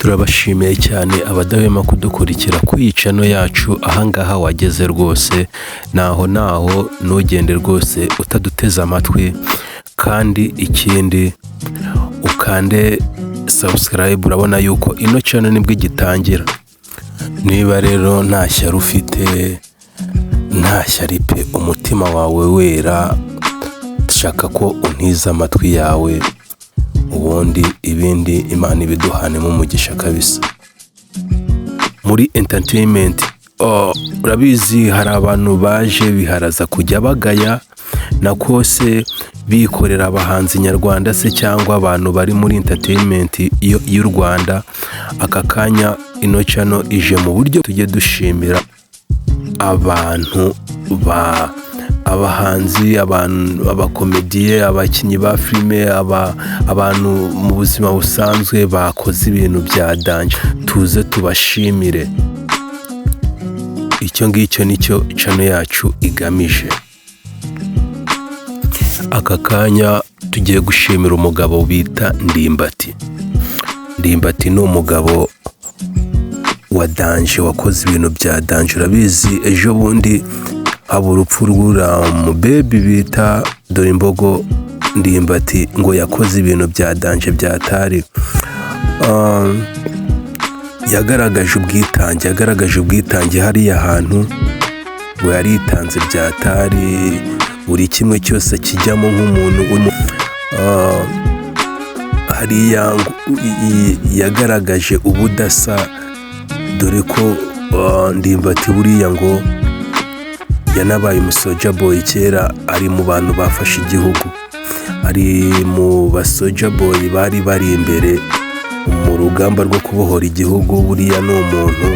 turabashimiye cyane abadahwema kudukurikira ku channel yacu. Ahangaha wageze rwose naho ntugende rwose utaduteze amatwi, kandi ikindi ukande subscribe. Urabona yuko ino channel nibwo igitangira. Niba rero nta shyari ufite, nta shyari pe, umutima wawe wera, dushaka ko untiza amatwi yawe, ubundi ibindi Imana ibiduhane mu mugisha kabisa. Muri entertainment urabizi hari abantu baje biharaza kujya bagaya na kose bikorera abahanzi nyarwanda se cyangwa abantu bari muri entertainment y'u Rwanda. Aka kanya ino channel ije mu buryo tujye dushimira abantu abahanzi, abantu abakomediye, abakinyi ba filime, abantu mu buzima busanzwe bakoze ibintu bya danje. Tuze tubashimire. Icyo ngicyo nicyo channel yacu igamije. Aka kanya tugiye gushimira umugabo bita Ndimbati. Ndimbati ni umugabo wa danje, wakoze ibintu bya danje. Urabizi ejo bundi haba urupfu rw'ura mu baby bita Dorimbogo. Ndimbati ngo yakoze ibintu bya danje byatari. yagaragaje ubwitange hariya hantu, ngo yaritanze byatari, buri kimwe cyose kijyamo nk'umuntu hariya yagaragaje ubudasa, dore ko Ndimbati buriya ngo yanabaye umusoja boy kera, ari mu bantu bafashe igihugu, ari mu basoja boy bari imbere mu rugamba rwo kubohora igihugu. Buriya ni umuntu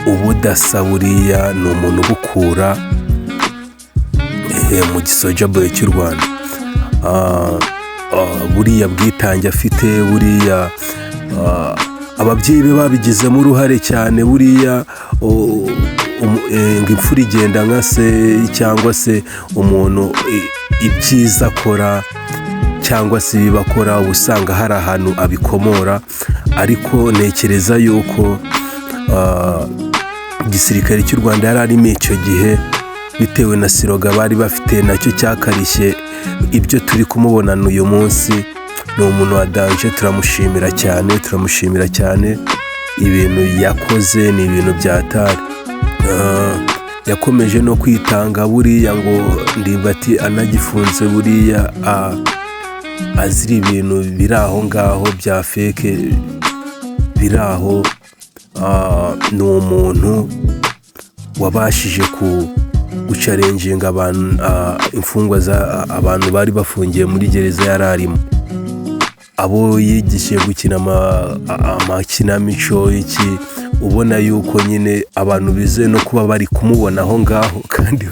ubudasa, buriya ni umuntu ubukura mu gisoja boy cy'u Rwanda. Buriya bwitange afite, buriya ababyeyi be babigizemo uruhare cyane. Buriya ngo imfura igenda nka se, cyangwa se umuntu ibyiza akora cyangwa se ibibakora usanga hari ahantu abikomora. Ariko ntekereza yuko igisirikare cy'u Rwanda yari arimo icyo gihe, bitewe na siroga bari bafite, nacyo cyakarishye ibyo turi kumubonana uyu munsi. Ni umuntu wa danje, turamushimira cyane. Ibintu yakoze ni ibintu byatari. Yakomeje no kwitanga. Buriya ngo Ndimbati anagifunze, buriya azira ibintu biri aho ngaho bya fake biri aho. Ni umuntu wabashije gucarenjinga abantu, imfungwa abantu bari bafungiye muri gereza yararimo, abo yigishije gukina amakinamico iki. Ubona yuko nyine abantu bizeye no kuba bari kumubona aho ngaho, kandi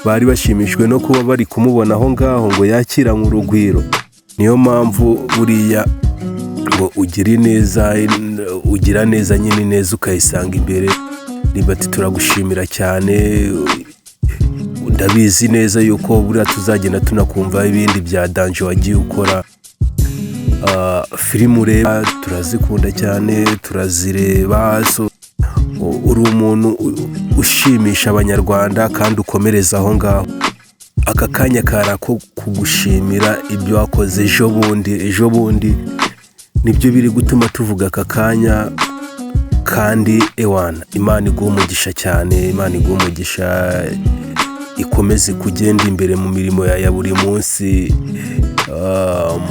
bari bashimishwe no kuba bari kumubona aho ngaho, ngo yakira mu rugwiro. Niyo mpamvu buriya ngo ugira neza nyine neza ukayisanga imbere. Ndimbati turagushimira cyane. Ndabizi neza yuko buriya tuzagenda tunakumva ibindi bya danje wagiye ukora. Filime ureba turazikunda cyane, turazireba. Uri umuntu ushimisha abanyarwanda kandi ukomereza aho ngaho. Aka kanya kara ko kugushimira ibyo wakoze ejo bundi nibyo biri gutuma tuvuga aka kanya. Kandi Imana iguha umugisha cyane, Imana iguha umugisha, ikomeze kugenda imbere mu mirimo ya buri munsi,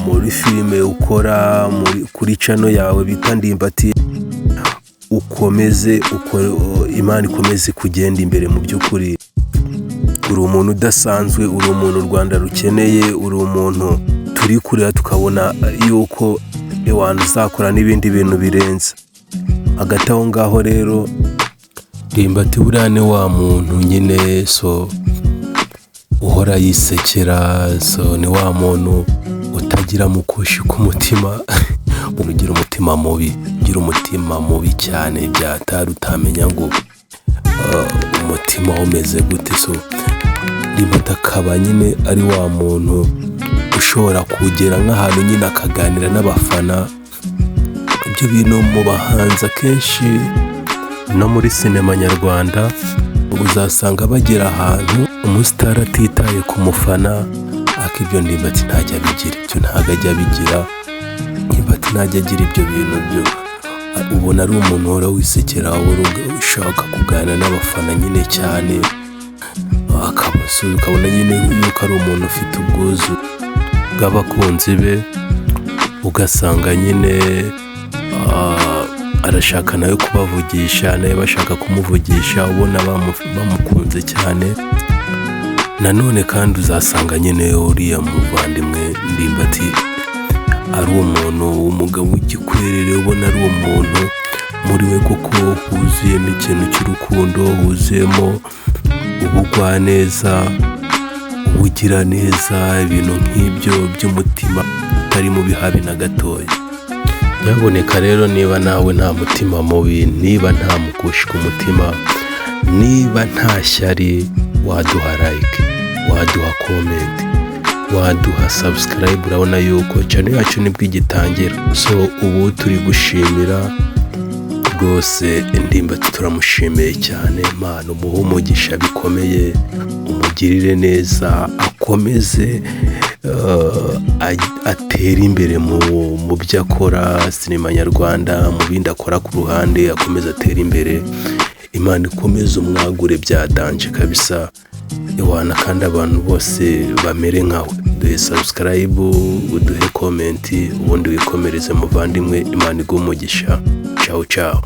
muri filime ukora, kuri channel yawe bita Ndimbati. Imana ikomeze kugenda imbere. Mu by'ukuri uri umuntu udasanzwe, uri umuntu u Rwanda rukeneye, uri umuntu turi kureba tukabona yuko uzakora n'ibindi bintu birenze. Hagati aho ngaho rero Ndimbati buriya ni wa muntu nyine uhora yisekera, ni wa muntu utagira mukushi ku mutima. Ugira umutima mubi cyane byatari, utamenya ngo umutima umeze gute. Ndimbati akaba nyine ari wa muntu ushobora kugera nk'ahantu nyine akaganira n'abafana ibyo bintu mu bahanzi akenshi no muri sinema nyarwanda uzasanga bagera ahantu umusitari atitaye ku mufana, ariko ibyo Ndimbati ntajya abigira, ibyo ntabwo ajya abigira. Ndimbati ntajya agira ibyo bintu byo, ubona ari umuntu uhora wisekera, ushaka kuganira n'abafana nyine cyane, ukabona nyine yuko ari umuntu ufite ubwuzu bw'abakunzi be, ugasanga nyine arashaka nawe kubavugisha, nawe bashaka kumuvugisha, ubona bamukunze cyane. Nanone kandi uzasanga nyine uriya muvandimwe Ndimbati ari umuntu w'umugabo w'igikwerere, ubona ari umuntu muri we koko huzuyemo ikintu cy'urukundo, huzuyemo ubugwaneza, ubugiraneza, ibintu nk'ibyo by'umutima utari mubi habe na gatoya. Nyaboneka rero niba nawe nta mutima mubi, niba nta mukushi ku mutima, niba nta shyari, waduha like, waduha comment, waduha subscribe. Urabona yuko channel yacu nibwo igitangira, so ubu turi gushimira rwose Ndimbati, turamushimiye cyane. Mana umuhe umugisha bikomeye, umugirire neza, akomeze atera imbere mu byo akora, sinema nyarwanda, mu bindi akora ku ruhande, akomeza atera imbere. Imana ikomeze umwagure byadanje kabisa iwana, kandi abantu bose bamere nkawe. Duhe subscribe, uduhe comment, ubundi wikomereze muvandimwe. Imana iguhe umugisha. Ciao ciao.